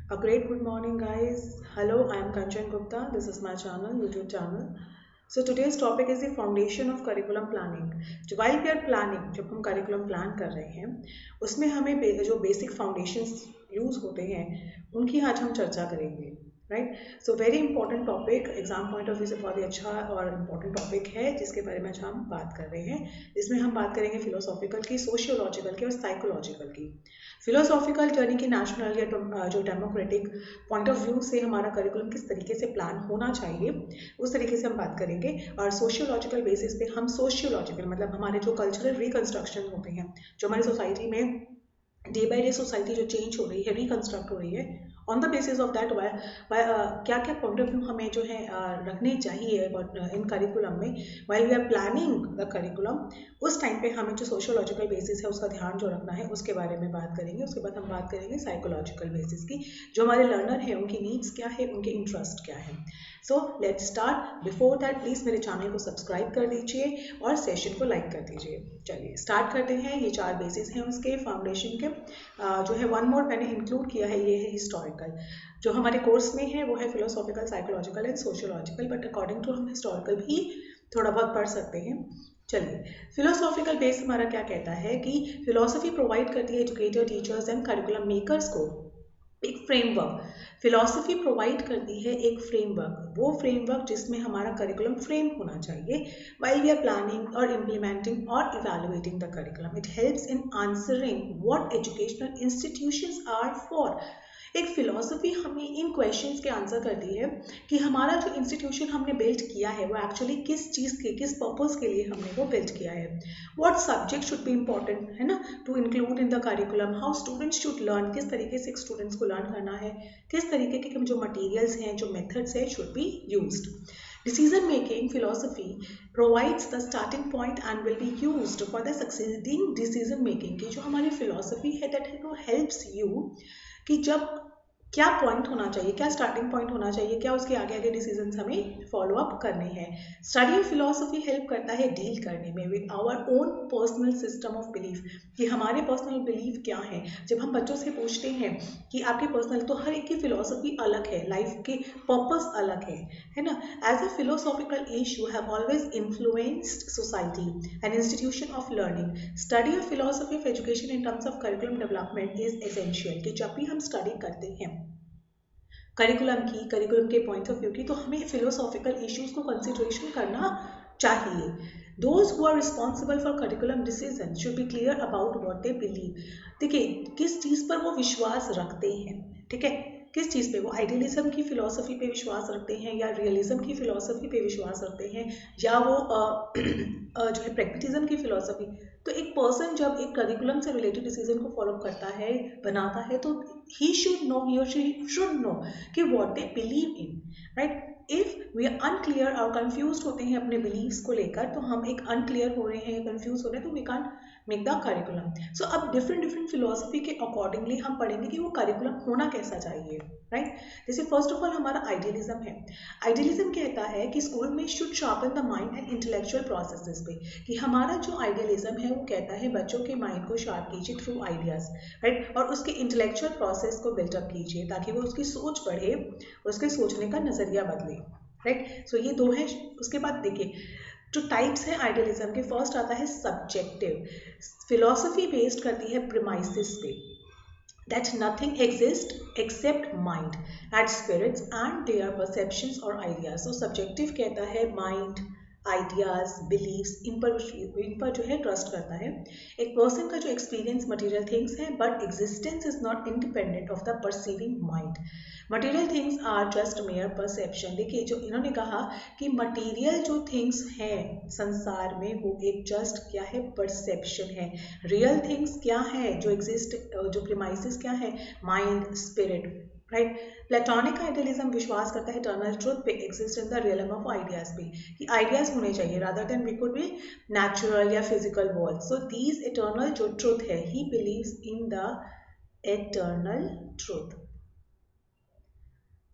A great good morning, guys. Hello, I am Kanchan Gupta. This is my channel, YouTube channel. So today's topic is the foundation of curriculum planning. While we are planning, जब हम curriculum plan कर रहे हैं, उसमें हमें जो basic foundations use होते हैं, उनकी आज हम चर्चा करेंगे. Right so very important topic exam point of view से बहुत ही अच्छा और इम्पॉर्टेंट टॉपिक है जिसके बारे में आज हम बात कर रहे हैं. इसमें हम बात करेंगे फिलोसॉफिकल की, सोशियोलॉजिकल की और साइकोलॉजिकल की. फिलोसॉफिकल यानी कि नेशनल या जो डेमोक्रेटिक पॉइंट ऑफ व्यू से हमारा करिकुलम किस तरीके से प्लान होना चाहिए उस तरीके से हम बात करेंगे. और सोशियोलॉजिकल बेसिस पे हम सोशियोलॉजिकल मतलब हमारे जो कल्चरल रिकंस्ट्रक्शन होते हैं, जो हमारी सोसाइटी में डे बाई डे सोसाइटी जो चेंज हो रही है, रिकंस्ट्रक्ट हो रही है, on the basis of that क्या क्या पॉइंट ऑफ व्यू हमें जो है रखने चाहिए इन करिकुलम में while we are planning the curriculum. उस टाइम पे हमें जो सोशियोलॉजिकल बेसिस है उसका ध्यान जो रखना है उसके बारे में बात करेंगे. उसके बाद हम बात करेंगे साइकोलॉजिकल बेसिस की, जो हमारे लर्नर है उनकी नीड्स क्या है, उनके इंटरेस्ट क्या है. So let's start. Before that please मेरे चैनल को सब्सक्राइब कर दीजिए और सेशन को लाइक कर दीजिए. चलिए स्टार्ट करते हैं. ये 4 बेसिस हैं उसके फाउंडेशन के. जो है वन मोर मैंने इंक्लूड किया है, ये है हिस्टोरिकल. जो हमारे कोर्स में है वो है philosophical, psychological and sociological, but according to हम हिस्टोरिकल भी थोड़ा बहुत पढ़ सकते हैं. चलिए फिलोसॉफिकल बेस हमारा क्या कहता है कि फिलोसफी प्रोवाइड करती है educator, teachers and curriculum makers को एक फ्रेमवर्क. फिलॉसफी प्रोवाइड करती है एक फ्रेमवर्क, वो फ्रेमवर्क जिसमें हमारा करिकुलम फ्रेम होना चाहिए while we are planning or implementing or evaluating the curriculum. It helps in answering what educational institutions are for. एक फिलॉसफी हमें इन क्वेश्चंस के आंसर करती है कि हमारा जो इंस्टीट्यूशन हमने बिल्ड किया है वो एक्चुअली किस चीज़ के, किस पर्पस के लिए हमने वो बिल्ड किया है. What subject should be important है ना to include in the curriculum, how students should learn, किस तरीके से स्टूडेंट्स को लर्न करना है, किस तरीके के जो मटीरियल्स हैं, जो मेथड्स हैं should be used. Decision making philosophy provides the starting point and will be used for the succeeding decision making. की जो हमारी philosophy है that helps you कि जब क्या पॉइंट होना चाहिए, क्या स्टार्टिंग पॉइंट होना चाहिए, क्या उसके आगे आगे डिसीजंस हमें फॉलो अप करने हैं. स्टडी ऑफ फिलोसफी हेल्प करता है डील करने में with our own personal system of belief, कि हमारे पर्सनल बिलीफ क्या है. जब हम बच्चों से पूछते हैं कि आपके पर्सनल, तो हर एक की फिलोसफी अलग है, लाइफ के पर्पस अलग है ना. As a philosophical issue have always influenced society and institution of learning. Study of philosophy of education in terms of curriculum development is essential. कि जब भी हम स्टडी करते हैं करिकुलम की, करिकुलम के पॉइंट ऑफ व्यू की, तो हमें फिलोसॉफिकल इश्यूज को कंसिडरेशन करना चाहिए. Those who are responsible for curriculum decisions should be clear about what they believe. देखिए किस चीज़ पर वो विश्वास रखते हैं, ठीक है, किस चीज़ पे वो आइडियलिज्म की फिलोसफी पे विश्वास रखते हैं या रियलिज्म की फिलोसफी पे विश्वास रखते हैं या वो जो है प्रैग्मेटिज्म की फिलोसफी. तो एक पर्सन जब एक करिकुलम से रिलेटेड डिसीजन को फॉलो करता है, बनाता है, तो he should know, he or she should know कि what they believe in, right? If we are unclear और confused होते हैं अपने beliefs को लेकर, तो हम एक unclear हो रहे हैं, confused हो रहे हैं, तो we can't make the curriculum. So अब different philosophy के accordingly हम पढ़ेंगे कि वो curriculum होना कैसा चाहिए, right? जैसे first of all हमारा idealism है. idealism कहता है कि स्कूल में should sharpen the mind and intellectual processes पे, कि हमारा जो idealism है वो कहता है बच्चों के माइंड को शार्प कीजिए थ्रू आइडियाज, राइट, और उसके इंटेलेक्चुअल प्रोसेस को बिल्टअप कीजिए ताकि वो उसकी सोच बढ़े, उसके सोचने का नजरिया बदले, राइट. सो ये दो है. उसके बाद देखिए जो टाइप्स हैं आइडियलिज्म के, फर्स्ट आता है सब्जेक्टिव. फिलोसफी बेस्ड करती है प्रीमाइसिस पे that nothing exists except mind and spirits and their perceptions or ideas. So subjective कहता है mind, आइडियाज, बिलीव्स, इन पर जो है ट्रस्ट करता है. एक पर्सन का जो एक्सपीरियंस मटेरियल थिंग्स है, but existence is not independent of the perceiving mind. Material things are just mere perception. देखिए जो इन्होंने कहा कि मटेरियल जो थिंग्स हैं संसार में वो एक जस्ट क्या है, परसेप्शन है. रियल थिंग्स क्या है जो एग्जिस्ट, जो प्रीमाइसिस क्या है, mind, spirit, right. Platonic idealism विश्वास करता है इटर्नल ट्रुथ पे, exist in the realm of ideas पे, कि आइडियाज होने चाहिए rather than we could be natural या physical world. So these eternal जो ट्रुथ है, he believes in the eternal truth.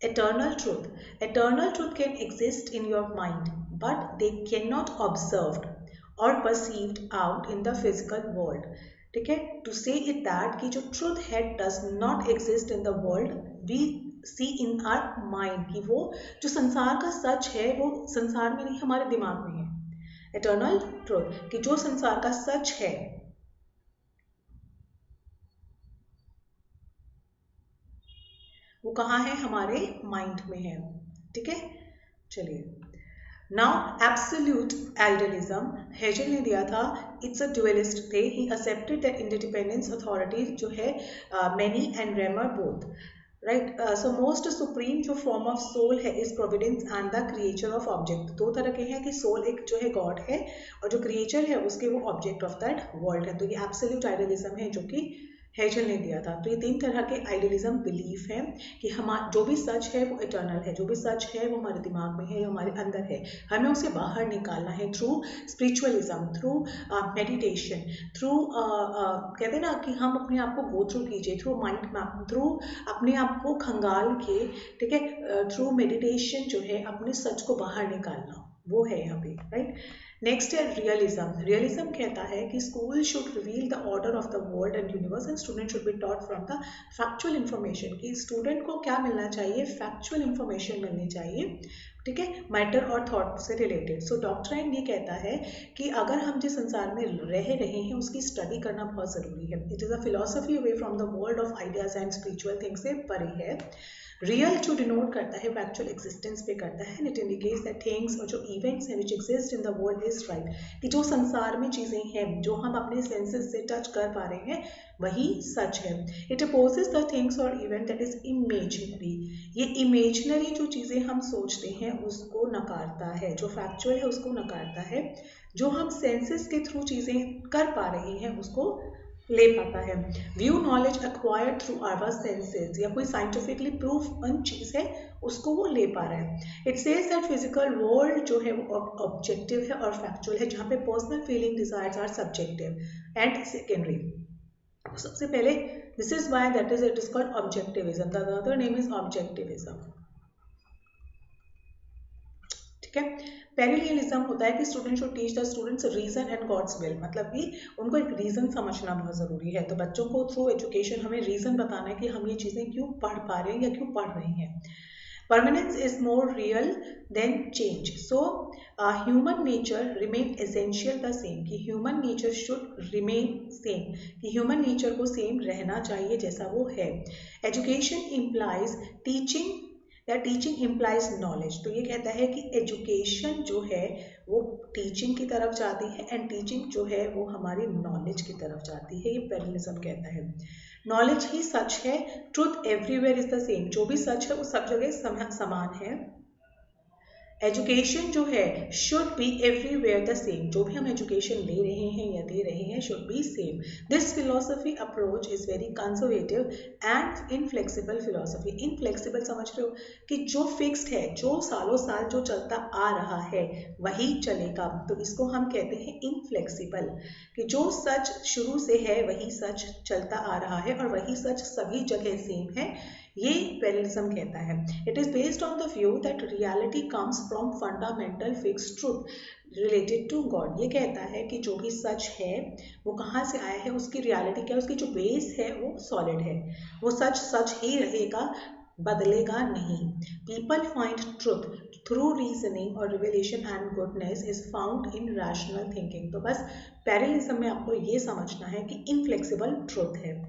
Eternal truth can exist in your mind, but they cannot observed or perceived out in the physical world. ठीक है, to से it that कि जो truth है does not exist in the world, we see in our mind, कि वो जो संसार का सच है वो संसार में नहीं हमारे दिमाग में है। इटर्नल ट्रुथ, कि जो संसार का सच है वो कहाँ है, हमारे माइंड में है। ठीक है, चलिए नाउ एब्सोल्यूट आइडियलिज्म हेजल ने दिया था, इट्स अ ड्यूअलिस्ट थे, he accepted that independence authority जो है मैनी एंड रेमर both, right. So most supreme जो फॉर्म ऑफ सोल है is providence and the creature of object. दो तरह के हैं कि सोल एक जो है गॉड है और जो क्रिएचर है उसके वो ऑब्जेक्ट ऑफ दैट वर्ल्ड है। तो ये एब्सोल्यूट आइडियलिज्म है जो कि हेजल ने दिया था। तो ये तीन तरह के आइडियलिज्म बिलीफ है कि हम जो भी सच है वो इटर्नल है, जो भी सच है वो हमारे दिमाग में है, वो हमारे अंदर है, हमें उसे बाहर निकालना है through spiritualism, through meditation, through कहते हैं ना कि हम अपने आप को गो थ्रू कीजिए, थ्रू माइंड मैप, थ्रू अपने आप को खंगाल के, ठीक है, थ्रू मेडिटेशन जो है अपने सच को बाहर निकालना, वो है यहाँ पे, राइट। नेक्स्ट है रियलिज्म। रियलिज्म कहता है कि school should reveal the order of the world and universe and student should be taught from the factual information, कि स्टूडेंट को क्या मिलना चाहिए, फैक्चुअल इन्फॉर्मेशन मिलनी चाहिए, ठीक है, मैटर और थॉट से रिलेटेड। सो डॉक्ट्राइन ये कहता है कि अगर हम जिस संसार में रह रहे हैं उसकी स्टडी करना बहुत ज़रूरी है। It is a philosophy away from the world of ideas and spiritual things से परे है। रियल जो डिनोट करता है फैक्चुअल एग्जिस्टेंस पे करता है, इट इंडिकेट्स दैट थिंग्स और जो इवेंट्स हैं which exist in the world is right, कि जो संसार में चीज़ें हैं जो हम अपने सेंसेस से टच कर पा रहे हैं वही सच है। इट अपोजेस द थिंग्स और इवेंट दैट इज इमेजिनरी, ये इमेजिनरी जो चीज़ें हम सोचते हैं उसको नकारता है, जो फैक्चुअल है उसको नकारता है, जो हम सेंसेस के थ्रू चीज़ें कर पा रहे हैं उसको ले पाता है। View knowledge acquired through our senses, या कोई साइंटिफिकली प्रूफ चीज है उसको वो ले पा रहा है। It says that physical world जो है वो ऑब्जेक्टिव है और फैक्चुअल है, जहाँ पे personal feeling desires are subjective and secondary. सबसे पहले this is why that is it is called objectivism, the other name is objectivism. ठीक है, पैरेललिज्म होता है कि student should teach the students reason and God's will, मतलब कि उनको एक रीजन समझना बहुत ज़रूरी है। तो बच्चों को थ्रू एजुकेशन हमें रीजन बताना है कि हम ये चीज़ें क्यों पढ़ पा रहे हैं या क्यों पढ़ रहे हैं। Permanence is more real than change, so human nature remain essential the same, कि human nature should remain same, कि ह्यूमन नेचर को सेम रहना चाहिए जैसा वो है। एजुकेशन इम्प्लाइज टीचिंग या टीचिंग इम्प्लाइज नॉलेज, तो ये कहता है कि एजुकेशन जो है वो टीचिंग की तरफ जाती है एंड टीचिंग जो है वो हमारी नॉलेज की तरफ जाती है, ये पैरेललिज्म कहता है। नॉलेज ही सच है, truth everywhere is the same, जो भी सच है वो सब जगह समान है। एजुकेशन जो है should be everywhere the same, जो भी हम एजुकेशन ले रहे हैं या दे रहे हैं should be same. This philosophy approach is very conservative and inflexible philosophy. Inflexible समझ रहे हो कि जो फिक्स्ड है, जो सालों साल जो चलता आ रहा है वही चलेगा, तो इसको हम कहते हैं इनफ्लेक्सिबल, कि जो सच शुरू से है वही सच चलता आ रहा है और वही सच सभी जगह सेम है, ये पैरेललिज्म कहता है। It is based on the view that reality comes from fundamental fixed truth related to God. ये कहता है कि जो भी सच है वो कहाँ से आया है, उसकी रियलिटी क्या है, उसकी जो बेस है वो सॉलिड है, वो सच सच ही रहेगा, बदलेगा नहीं। People find truth through reasoning और revelation and goodness is found in rational thinking. तो बस पैरेललिज्म में आपको ये समझना है कि इनफ्लेक्सिबल ट्रुथ है।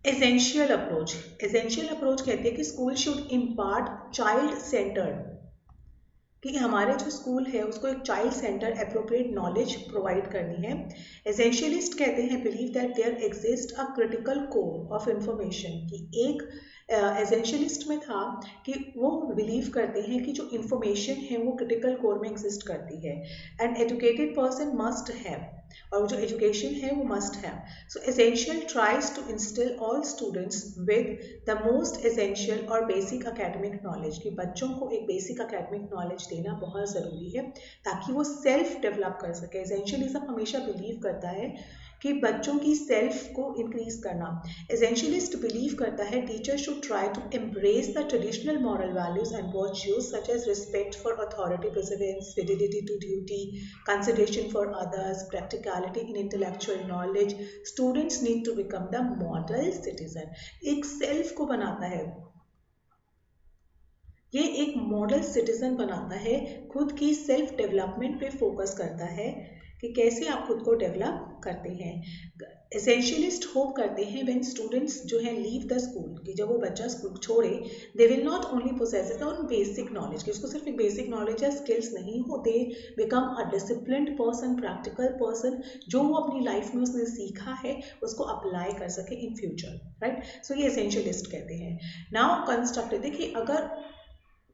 एसेंशियल अप्रोच, एसेंशियल अप्रोच कहते हैं कि school should impart child centred, कि हमारे जो स्कूल है उसको एक child centre appropriate knowledge provide करनी है। एसेंशियलिस्ट कहते हैं believe that there exist a critical core of information, कि एक एसेंशियलिस्ट में था कि वो बिलीव करते हैं कि जो इंफॉर्मेशन है वो क्रिटिकल कोर में एग्जिस्ट करती है and educated person must have, और जो एजुकेशन है वो मस्ट है। So essential tries to instil all students with the most essential और बेसिक अकेडमिक नॉलेज, कि बच्चों को एक बेसिक अकेडमिक नॉलेज देना बहुत ज़रूरी है ताकि वो सेल्फ डेवलप कर सके। एसेंशियलिज्म हमेशा बिलीव करता है कि बच्चों की सेल्फ को इंक्रीज करना। एसेंशियलिस्ट बिलीव करता है teacher should try to embrace the traditional moral values and virtues such as respect for authority, perseverance, fidelity to duty, consideration for others, practicality in intellectual knowledge. Students need to become the model citizen. एक self को बनाता है, ये एक model citizen बनाता है, खुद की सेल्फ डेवलपमेंट पे फोकस करता है कि कैसे आप खुद को डेवलप करते हैं। एसेंशियलिस्ट होप करते हैं व्हेन स्टूडेंट्स जो है लीव द स्कूल, कि जब वो बच्चा स्कूल छोड़े, they will not only possess the basic knowledge, कि उसको सिर्फ एक बेसिक नॉलेज या स्किल्स नहीं हो, they become a disciplined person, practical person, जो वो अपनी लाइफ में उसने सीखा है उसको अप्लाई कर सके इन फ्यूचर, राइट। सो ये एसेंशियलिस्ट कहते हैं। नाउ कंस्ट्रक्टिव, देखिए अगर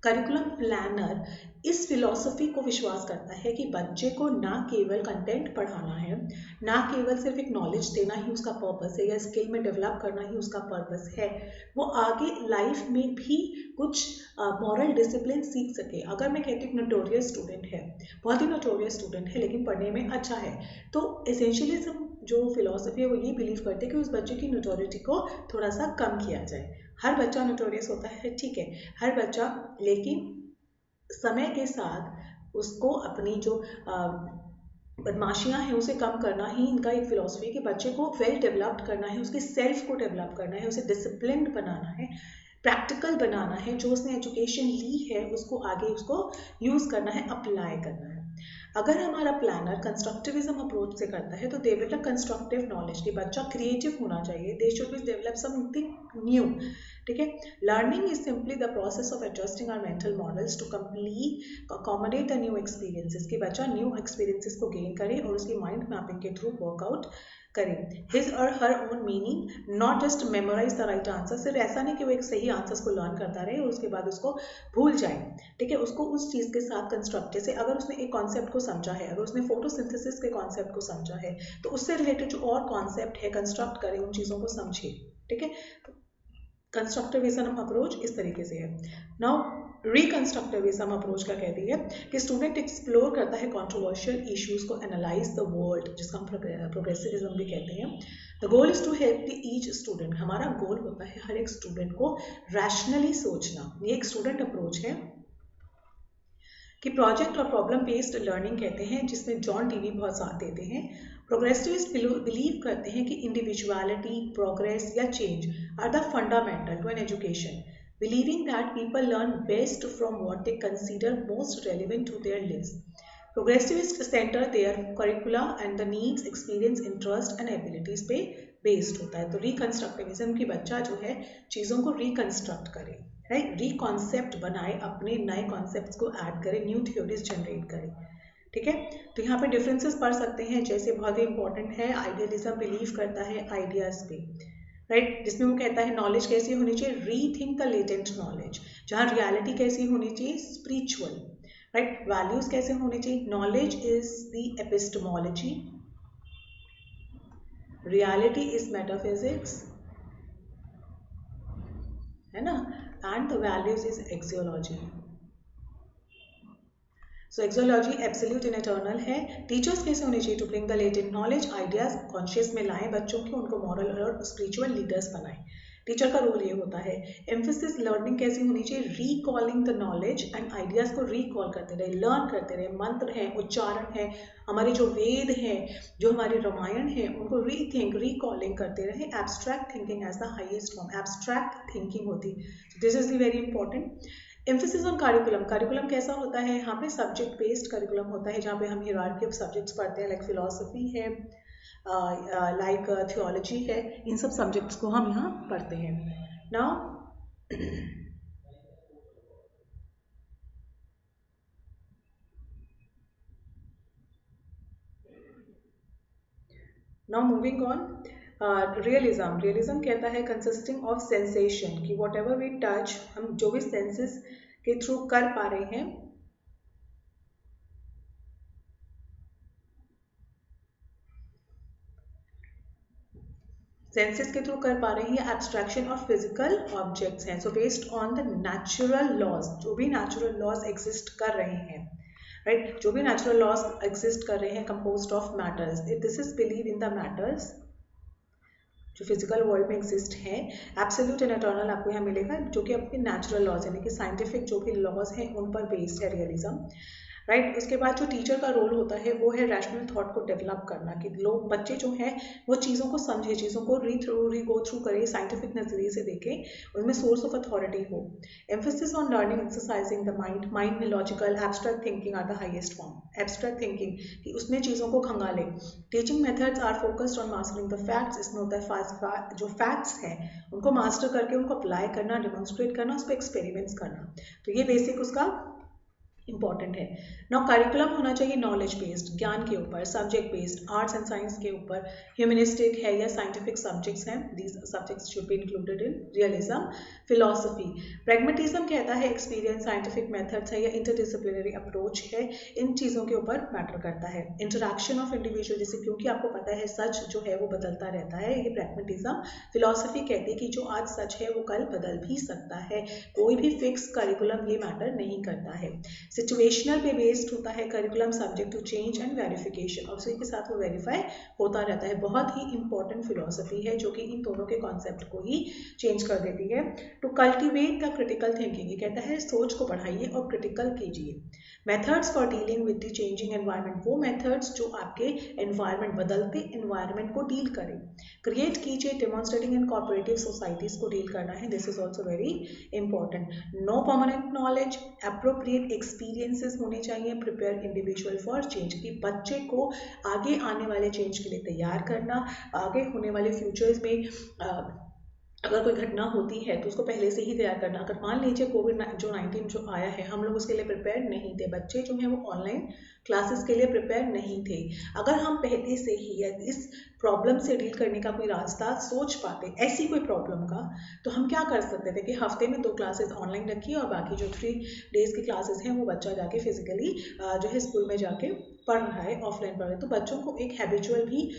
करिकुलम प्लानर इस फिलॉसफी को विश्वास करता है कि बच्चे को ना केवल कंटेंट पढ़ाना है, ना केवल सिर्फ एक नॉलेज देना ही उसका पर्पस है या स्किल में डेवलप करना ही उसका पर्पस है, वो आगे लाइफ में भी कुछ मॉरल डिसिप्लिन सीख सके। अगर मैं कहती हूँ नोटोरियस स्टूडेंट है, बहुत ही नोटोरियस स्टूडेंट है लेकिन पढ़ने में अच्छा है, तो एसेंशियलिज्म जो फिलॉसफी है वो ये बिलीव करते हैं कि उस बच्चे की नोटोरिटी को थोड़ा सा कम किया जाए। हर बच्चा नोटोरियस होता है, ठीक है, हर बच्चा, लेकिन समय के साथ उसको अपनी जो बदमाशियां हैं उसे कम करना ही इनका एक फिलॉसफी है कि बच्चे को वेल डेवलप्ड करना है, उसके सेल्फ को डेवलप करना है, उसे डिसिप्लिन्ड बनाना है, प्रैक्टिकल बनाना है, जो उसने एजुकेशन ली है उसको आगे उसको यूज़ करना है, अप्लाई करना है। अगर हमारा प्लानर कंस्ट्रक्टिविज्म अप्रोच से करता है तो दे विल कंस्ट्रक्टिव नॉलेज, कि बच्चा क्रिएटिव होना चाहिए, they should be develop something new, ठीक है। Learning is simply the process of adjusting our mental models to complete accommodate the new experiences, कि बच्चा न्यू एक्सपीरियंसेस को गेन करे और उसकी माइंड मैपिंग के थ्रू वर्कआउट करें। हिज और her own meaning, not just memorise the right answer, सिर्फ ऐसा नहीं कि वो एक सही आंसर्स को लर्न करता रहे और उसके बाद उसको भूल जाए, ठीक है, उसको उस चीज़ के साथ कंस्ट्रक्ट, जैसे अगर उसने एक कॉन्सेप्ट को समझा है, अगर उसने फोटोसिंथेसिस के कॉन्सेप्ट को समझा है तो उससे रिलेटेड जो और कॉन्सेप्ट है कंस्ट्रक्ट करें, उन चीज़ों को समझे, ठीक है। कंस्ट्रक्टिविज्म अप्रोच इस तरीके से है। नाउ रिकंस्ट्रक्टिविज्म अप्रोच क्या कहती है कि स्टूडेंट एक्सप्लोर करता है कंट्रोवर्शियल इश्यूज को, एनालाइज द वर्ल्ड, जिसका हम प्रोग्रेसिविज्म भी कहते हैं। The goal is to help each student, हमारा गोल होता है हर एक स्टूडेंट को रैशनली सोचना, ये एक स्टूडेंट अप्रोच है कि प्रोजेक्ट और प्रॉब्लम बेस्ड लर्निंग कहते हैं, जिसमें जॉन डीवी बहुत साथ देते हैं। प्रोग्रेसिविस्ट बिलीव करते हैं कि इंडिविजुअलिटी, प्रोग्रेस या change are the fundamental to an education, believing that people learn best from what they consider most relevant to their lives. Progressivists center their curricula and the needs, experience, interest and abilities पे based होता है। तो रिकंस्ट्रक्टिविज्म की बच्चा जो है चीज़ों को रिकंस्ट्रक्ट करे, राइट, रिकॉन्सेप्ट बनाए, अपने नए कॉन्सेप्ट्स को ऐड करे, न्यू थ्योरीज जनरेट करे, ठीक है। तो यहाँ पे डिफरेंसेस पढ़ सकते हैं, जैसे बहुत ही इंपॉर्टेंट है, आइडियलिज्म बिलीव करता है आइडियाज पे, राइट, जिसमें वो कहता है नॉलेज कैसी होनी चाहिए, रीथिंक द लेटेंट नॉलेज, जहाँ रियलिटी कैसी होनी चाहिए, स्पिरिचुअल, राइट, वैल्यूज कैसे होनी चाहिए, knowledge is the epistemology, reality is metaphysics, है ना, and the values is axiology. So axiology absolute and eternal है। टीचर्स कैसे होने चाहिए, to bring the latent knowledge, ideas conscious में लाएं बच्चों के, उनको मॉरल और स्पिरिचुअल लीडर्स बनाएं, टीचर का रोल ये होता है। एम्फेसिस लर्निंग कैसी होनी चाहिए, recalling the knowledge and ideas को रिकॉल करते रहे, लर्न करते रहे, मंत्र हैं, उच्चारण है, हमारे जो वेद हैं, जो हमारे रामायण है, उनको रीथिंक, रिकॉलिंग करते रहे। Abstract thinking as the highest form, abstract thinking होती, this is the very important. Emphasis on curriculum, curriculum कैसा होता है, यहाँ पे सब्जेक्ट बेस्ड करिकुलम होता है, जहाँ पे हम हियरार्की ऑफ सब्जेक्ट्स पढ़ते हैं, लाइक फिलॉसफी है, लाइक थियोलॉजी है, इन सब सब्जेक्ट्स को हम यहाँ पढ़ते हैं। नाउ मूविंग ऑन, रियलिज्म कहता है कंसिस्टिंग ऑफ सेंसेशन, कि वॉट एवर वी टच, हम जो भी सेंसेस के थ्रू कर पा रहे हैं, सेंसेस के थ्रू कर पा रहे हैं, एब्स्ट्रैक्शन ऑफ फिजिकल ऑब्जेक्ट्स हैं, so based on the natural laws, जो भी नेचुरल लॉज एग्जिस्ट कर रहे हैं, राइट। जो भी नेचुरल लॉज एग्जिस्ट कर रहे हैं composed of matters, this is believe in the matters जो फिजिकल वर्ल्ड में एग्जिस्ट हैं, एब्सोल्यूट एंड इटर्नल आपको यहाँ मिलेगा, जो कि आपके नेचुरल लॉज यानी कि साइंटिफिक जो भी लॉज हैं उन पर बेस्ड है रियलिज्म, राइट। उसके बाद जो टीचर का रोल होता है वो है रैशनल थॉट को डेवलप करना, कि लोग बच्चे जो हैं वो चीज़ों को समझे, चीज़ों को री गो थ्रू करे, साइंटिफिक नजरिए से देखें, उनमें सोर्स ऑफ अथॉरिटी हो। Emphasis on learning exercising the mind, mind में logical abstract thinking are the highest form, abstract thinking कि उसमें चीज़ों को खंगाले। Teaching methods are focused on mastering the facts, इसमें होता है जो फैक्ट्स हैं उनको मास्टर करके उनको अप्लाई करना, डेमोन्स्ट्रेट करना, उस पर एक्सपेरिमेंट्स करना, तो ये बेसिक उसका इंपॉर्टेंट है। नाउ करिकुलम होना चाहिए नॉलेज बेस्ड, ज्ञान के ऊपर, subject based, arts and science के ऊपर, ह्यूमनिस्टिक है या साइंटिफिक सब्जेक्ट्स हैं, these subjects should be included in realism. Philosophy, pragmatism कहता है एक्सपीरियंस, साइंटिफिक मेथड्स है या इंटरडिसिप्लिनरी अप्रोच है, इन चीज़ों के ऊपर मैटर करता है। इंटरैक्शन ऑफ इंडिविजुअल, जैसे क्योंकि आपको पता है सच जो है वो बदलता रहता है, ये प्रैग्मेटिज्म। फिलोसफी कहती है कि जो आज सच है वो कल बदल भी सकता है, कोई भी फिक्स करिकुलम ये मैटर नहीं करता है। सिचुएशनल पे बेस्ड होता है curriculum, subject to change and verification, और उसी के साथ वो वेरीफाई होता रहता है। बहुत ही इंपॉर्टेंट फिलोसफी है जो कि इन दोनों के कॉन्सेप्ट को ही चेंज कर देती है। To cultivate the critical thinking, ये कहता है सोच को बढ़ाइए और क्रिटिकल कीजिए। Methods for dealing with the changing environment, वो मेथड्स जो आपके एनवायरनमेंट, बदलते एनवायरनमेंट को डील करें। क्रिएट कीजिए, डेमोन्स्ट्रेटिंग इन कोऑपरेटिव सोसाइटीज को डील करना है, this is also very important. No permanent knowledge, appropriate experiences होने चाहिए, प्रिपेयर इंडिविजुअल फॉर चेंज, कि बच्चे को आगे आने वाले चेंज के लिए तैयार करना, आगे होने वाले फ्यूचर्स में अगर कोई घटना होती है तो उसको पहले से ही तैयार करना। अगर मान लीजिए कोविड-19 जो आया है, हम लोग उसके लिए प्रिपेयर नहीं थे, बच्चे जो हैं वो ऑनलाइन क्लासेस के लिए प्रिपेयर नहीं थे, अगर हम पहले से ही इस प्रॉब्लम से डील करने का कोई रास्ता सोच पाते, ऐसी कोई प्रॉब्लम का, तो हम क्या कर सकते थे कि हफ्ते में 2 क्लासेस ऑनलाइन रखिए और बाकी जो 3 डेज की क्लासेस हैं वो बच्चा जाके फिजिकली जो है स्कूल में जाके पढ़ रहा है, ऑफलाइन पढ़ रहा है, तो बच्चों को एक हैबिचुअल भी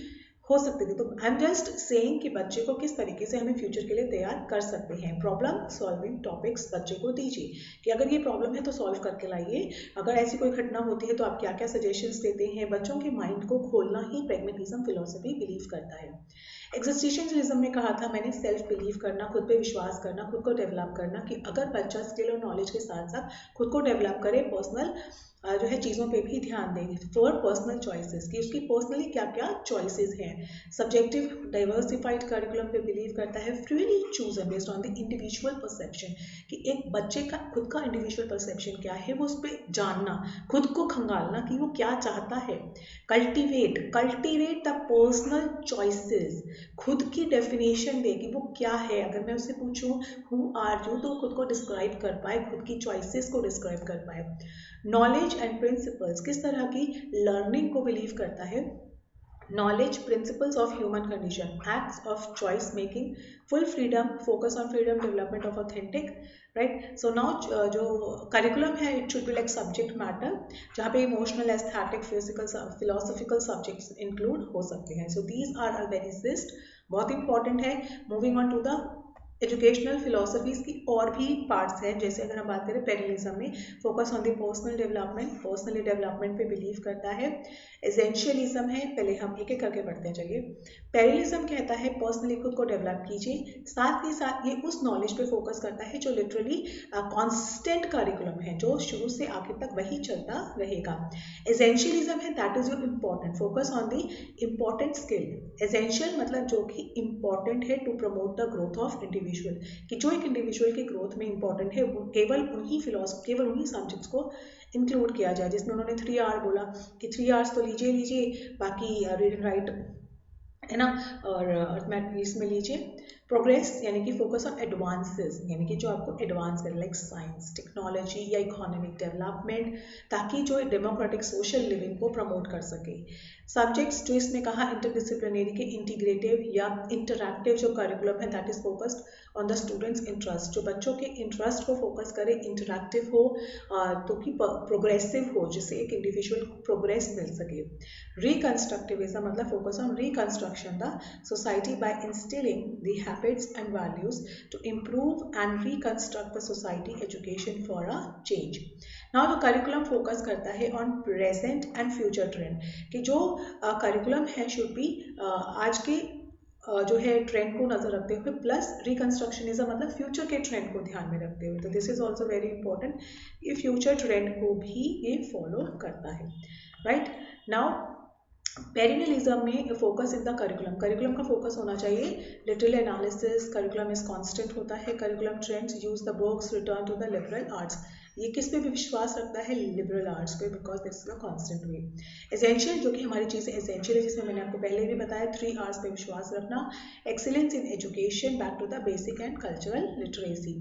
हो सकते थे। तो आई एम जस्ट सेइंग कि बच्चे को किस तरीके से हमें फ्यूचर के लिए तैयार कर सकते हैं। प्रॉब्लम सॉल्विंग टॉपिक्स बच्चे को दीजिए कि अगर ये प्रॉब्लम है तो सॉल्व करके लाइए, अगर ऐसी कोई घटना होती है तो आप क्या क्या सजेशंस देते हैं। बच्चों के माइंड को खोलना ही प्रैग्मेटिज्म फिलॉसफी बिलीव करता है। एग्जिस्टेंशियलिज्म में कहा था मैंने, सेल्फ बिलीव करना, खुद पे विश्वास करना, खुद को डेवलप करना, कि अगर बच्चा स्किल और नॉलेज के साथ साथ खुद को डेवलप करे, पर्सनल जो है चीज़ों पे भी ध्यान देंगे, फॉर पर्सनल चॉइसेस, कि उसकी पर्सनली क्या क्या चॉइसेस हैं। सब्जेक्टिव डाइवर्सिफाइड करिकुलम पे बिलीव करता है, freely chosen based on the individual perception, कि एक बच्चे का खुद का इंडिविजुअल परसेप्शन क्या है वो उस पर जानना, खुद को खंगालना कि वो क्या चाहता है। कल्टिवेट द पर्सनल चॉइसेस, खुद की डेफिनेशन दे कि वो क्या है। अगर मैं उससे पूछूं हु आर यू, तो खुद को डिस्क्राइब कर पाए, खुद की चॉइसेस को डिस्क्राइब कर पाए। नॉलेज एंड प्रिंसिपल्स, किस तरह की लर्निंग को बिलीव करता है। Knowledge, principles of human condition, acts of choice making, full freedom, focus on freedom, development of authentic, right. So now जो करिकुलम है it should be like subject matter, जहाँ पे emotional, aesthetic, physical, philosophical subjects include हो सकते हैं। So these are very list, बहुत important है। Moving on to the educational philosophies की और भी पार्ट्स हैं, जैसे अगर हम बात करें पेरिलिज्म में, focus on the personal development, personally development पे बिलीव करता है। एसेंशियलिज्म है, पहले हम एक एक करके पढ़ते हैं, चलिए। पेरिलिज्म कहता है पर्सनली खुद को डेवलप कीजिए, साथ ही साथ ये उस नॉलेज पे फोकस करता है जो लिटरली कॉन्स्टेंट करिकुलम है, जो शुरू से आखिर तक वही चलता रहेगा। एसेंशियलिज्म है, that is your important, focus on the important skill. Essential मतलब जो कि इम्पॉर्टेंट है to promote the growth of individual, कि जो एक इंडिविजुअल की ग्रोथ में इंपॉर्टेंट है, केवल उन्हीं सब्जेक्ट्स को इंक्लूड किया जाए, जिसमें उन्होंने 3R बोला कि 3 आवर्स तो लीजिए, बाकी रीड एंड राइट है ना, और अर्थमेटिक्स में लीजिए। प्रोग्रेस यानी कि फोकस ऑन एडवांसेस, यानी कि जो आपको एडवांस करे, लाइक साइंस, टेक्नोलॉजी या इकोनॉमिक डेवलपमेंट, ताकि जो डेमोक्रेटिक सोशल लिविंग को प्रमोट कर सके। सब्जेक्ट्स जो इसमें कहा इंटरडिसिप्लिनरी के इंटीग्रेटिव या इंटरैक्टिव जो करिकुलम है that is focused on the students interest, जो बच्चों के इंटरेस्ट को फोकस करे, इंटरैक्टिव हो तो कि प्रोग्रेसिव हो, जिससे एक इंडिविजुअल को प्रोग्रेस मिल सके। रिकंस्ट्रक्टिविज्म मतलब focus on reconstruction the society by instilling the habits and values to improve and reconstruct the society education for a change. Now the curriculum focus करता है on present and future trend, कि जो curriculum है should be आज के जो है trend को नजर रखते हुए, प्लस रिकंस्ट्रक्शनिज्म मतलब फ्यूचर के ट्रेंड को ध्यान में रखते हुए। तो this is also very important, ये फ्यूचर ट्रेंड को भी ये फॉलो करता है, राइट। नाउ पेरिनलिज्म में focus in the curriculum, curriculum का फोकस होना चाहिए literal analysis, curriculum is constant होता है, curriculum trends use the books, return to the liberal arts, ये किस पे भी विश्वास रखता है, लिबरल आर्ट्स पे, because this is a constant way. Essential जो कि हमारी चीज़ें एसेंशियल है, जिसमें मैंने आपको पहले भी बताया 3 आर्ट्स पे विश्वास रखना, excellence in education, back to the basic and cultural literacy.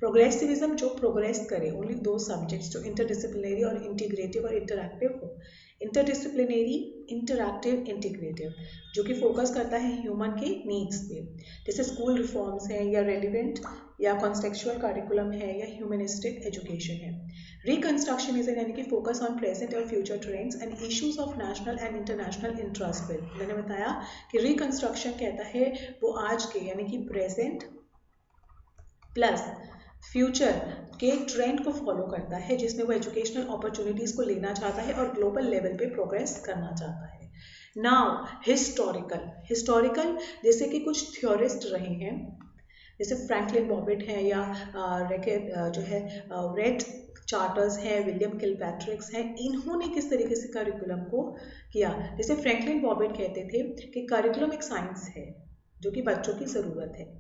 Progressivism जो प्रोग्रेस करे, ओनली 2 सब्जेक्ट्स जो इंटरडिसिप्लिनरी और इंटीग्रेटिव और इंटरैक्टिव हो, इंटरडिसिप्लिनरी, इंटरैक्टिव, इंटीग्रेटिव, जो कि फोकस करता है ह्यूमन के नीड्स पे, जैसे स्कूल रिफॉर्म्स है या रेलिवेंट या कॉन्टेक्चुअल करिकुलम है या ह्यूमनिस्टिक एजुकेशन है। रिकंस्ट्रक्शनिज्म यानी कि फोकस ऑन प्रेजेंट और future trends and issues of national and international interest पे। मैंने बताया कि रिकंस्ट्रक्शन कहता है वो आज के यानी कि प्रेजेंट प्लस फ्यूचर के ट्रेंड को फॉलो करता है, जिसमें वो एजुकेशनल अपॉर्चुनिटीज को लेना चाहता है और ग्लोबल लेवल पे प्रोग्रेस करना चाहता है। नाउ हिस्टोरिकल, हिस्टोरिकल जैसे कि कुछ थ्योरिस्ट रहे हैं, जैसे फ्रैंकलिन बॉबिट हैं या जो है रेड चार्टर्स हैं, विलियम किलपैट्रिक्स हैं, इन्होंने किस तरीके से करिकुलम को किया। जैसे फ्रैंकलिन बॉबिट कहते थे कि करिकुलम एक साइंस है जो कि बच्चों की ज़रूरत है।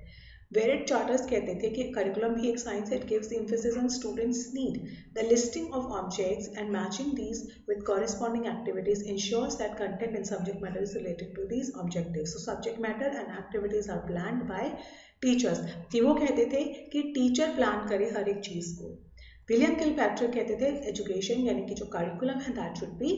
वेरेट चार्टर्स कहते थे कि करिकुलम भी एक साइंस है, it gives the emphasis on students need, the listing of objects and matching these with corresponding activities ensures that content and subject matter is related to these objectives. So subject matter and activities are planned by teachers, कि वो कहते थे कि teacher plan करे हर एक चीज़ को। William Kilpatrick कहते थे एजुकेशन यानी कि जो करिकुलम है दैट शुड बी